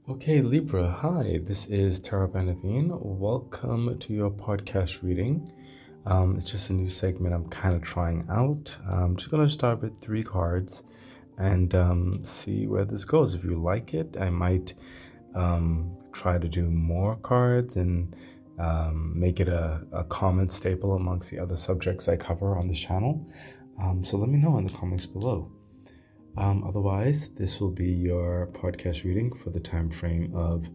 Okay, Libra, hi, this is Tara Benavine. Welcome to your podcast reading. It's just a new segment I'm kind of trying out. I'm just going to start with three cards and see where this goes. If you like it, I might try to do more cards and make it a common staple amongst the other subjects I cover on this channel. So let me know in the comments below. Otherwise, this will be your podcast reading for the time frame of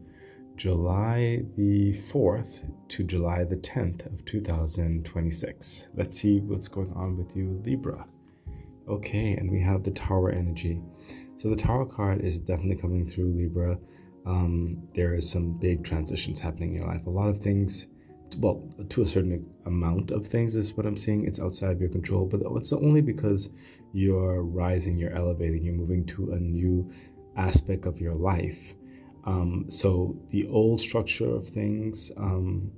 July the 4th to July the 10th of 2026. Let's see what's going on with you, Libra. Okay, and we have the Tower energy. So the Tower card is definitely coming through, Libra. There is some big transitions happening in your life. A lot of things, well, to a certain amount of things is what I'm seeing. It's outside of your control, but it's only because you're rising, you're elevating, you're moving to a new aspect of your life. So the old structure of things,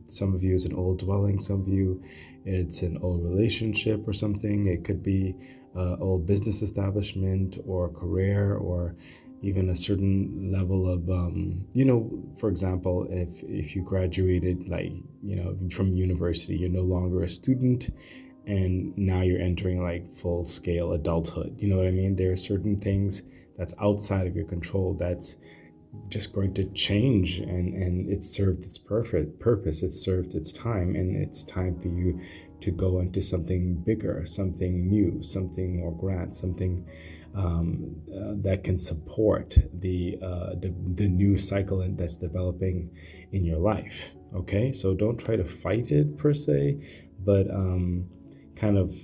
some of you is an old dwelling, some of you it's an old relationship or something. It could be old business establishment or career, or even a certain level of, for example, if you graduated, from university, you're no longer a student and now you're entering like full scale adulthood. You know what I mean? There are certain things that's outside of your control that's just going to change, and it's served its perfect purpose. It's served its time, and it's time for you to go into something bigger, something new, something more grand, something that can support the new cycle that's developing in your life. Okay, so don't try to fight it per se, but kind of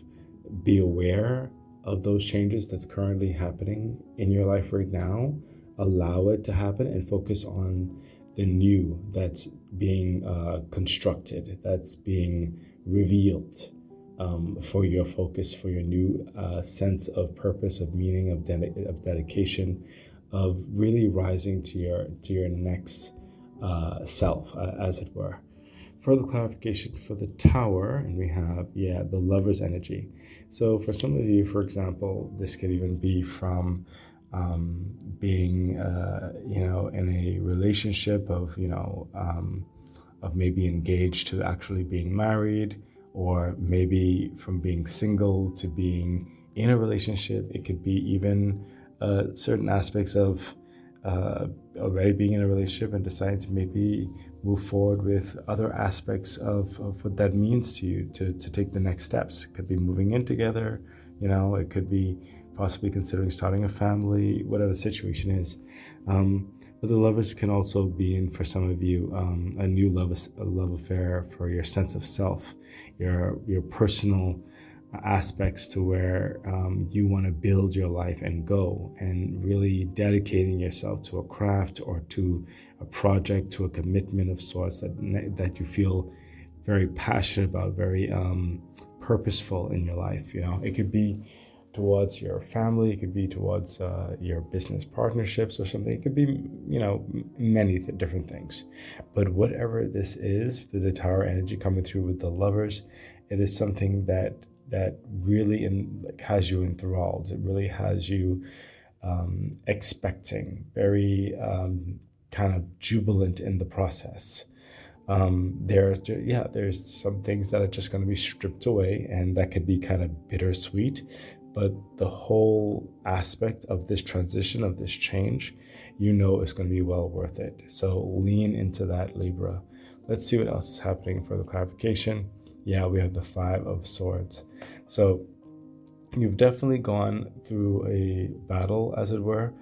be aware of those changes that's currently happening in your life right now. Allow it to happen and focus on the new that's being constructed, that's being revealed, for your focus, for your new sense of purpose, of meaning, of dedication, of really rising to your next self, as it were. Further clarification for the Tower, and we have the Lover's energy. So for some of you, for example, this could even be from being in a relationship of maybe engaged to actually being married, or maybe from being single to being in a relationship. It could be even certain aspects of already being in a relationship and deciding to maybe move forward with other aspects of what that means to you, to take the next steps. It could be moving in together, it could be possibly considering starting a family, whatever the situation is. But the Lovers can also be in, for some of you, a new love affair for your sense of self, your personal aspects, to where you want to build your life and go, and really dedicating yourself to a craft or to a project, to a commitment of sorts that you feel very passionate about, very purposeful in your life. It could be towards your family, it could be towards your business partnerships or something. It could be, many different things. But whatever this is, the Tower energy coming through with the Lovers, it is something that really has you enthralled. It really has you expecting, very kind of jubilant in the process. There's some things that are just going to be stripped away, and that could be kind of bittersweet. But the whole aspect of this transition, of this change, is going to be well worth it. So lean into that, Libra. Let's see what else is happening for the clarification. We have the Five of Swords. So you've definitely gone through a battle, as it were.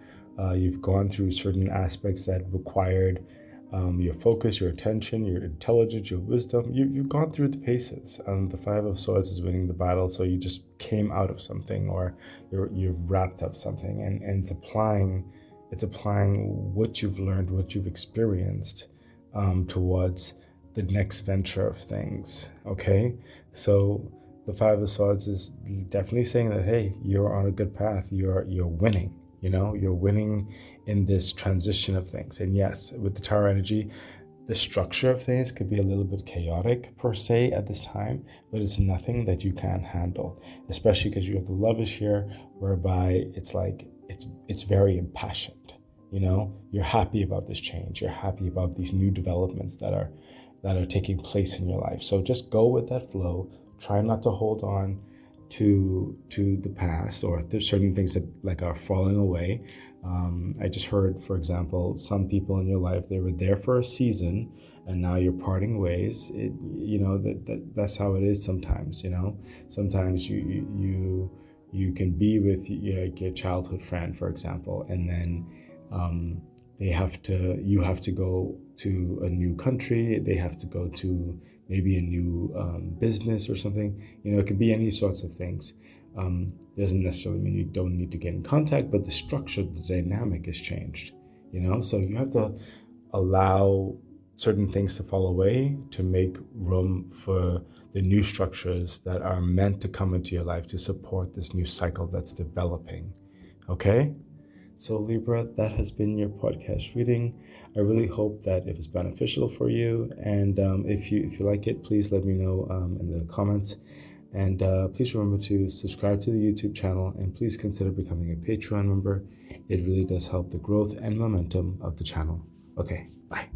You've gone through certain aspects that required your focus, your attention, your intelligence, your wisdom. You've gone through the paces. The Five of Swords is winning the battle, so you just came out of something, or you've wrapped up something, and it's applying what you've learned, what you've experienced, towards the next venture of things. Okay, so the Five of Swords is definitely saying that, hey, you're on a good path. You're winning. You're winning in this transition of things. And yes, with the Tower energy, the structure of things could be a little bit chaotic per se at this time, but it's nothing that you can't handle, especially because you have the Lovers here, whereby it's like it's very impassioned. you're happy about this change. You're happy about these new developments that are taking place in your life. So just go with that flow. Try not to hold on to the past, or there's certain things that like are falling away. I just heard, for example, some people in your life, they were there for a season and now you're parting ways. That's how it is sometimes. Sometimes you can be with your childhood friend, for example, and then you have to go to a new country. They have to go to maybe a new business or something. It could be any sorts of things. Doesn't necessarily mean you don't need to get in contact, but the structure, the dynamic has changed. So you have to allow certain things to fall away to make room for the new structures that are meant to come into your life to support this new cycle that's developing. Okay? So Libra, that has been your podcast reading. I really hope that it was beneficial for you. And if you like it, please let me know in the comments. And please remember to subscribe to the YouTube channel, and please consider becoming a Patreon member. It really does help the growth and momentum of the channel. Okay, bye.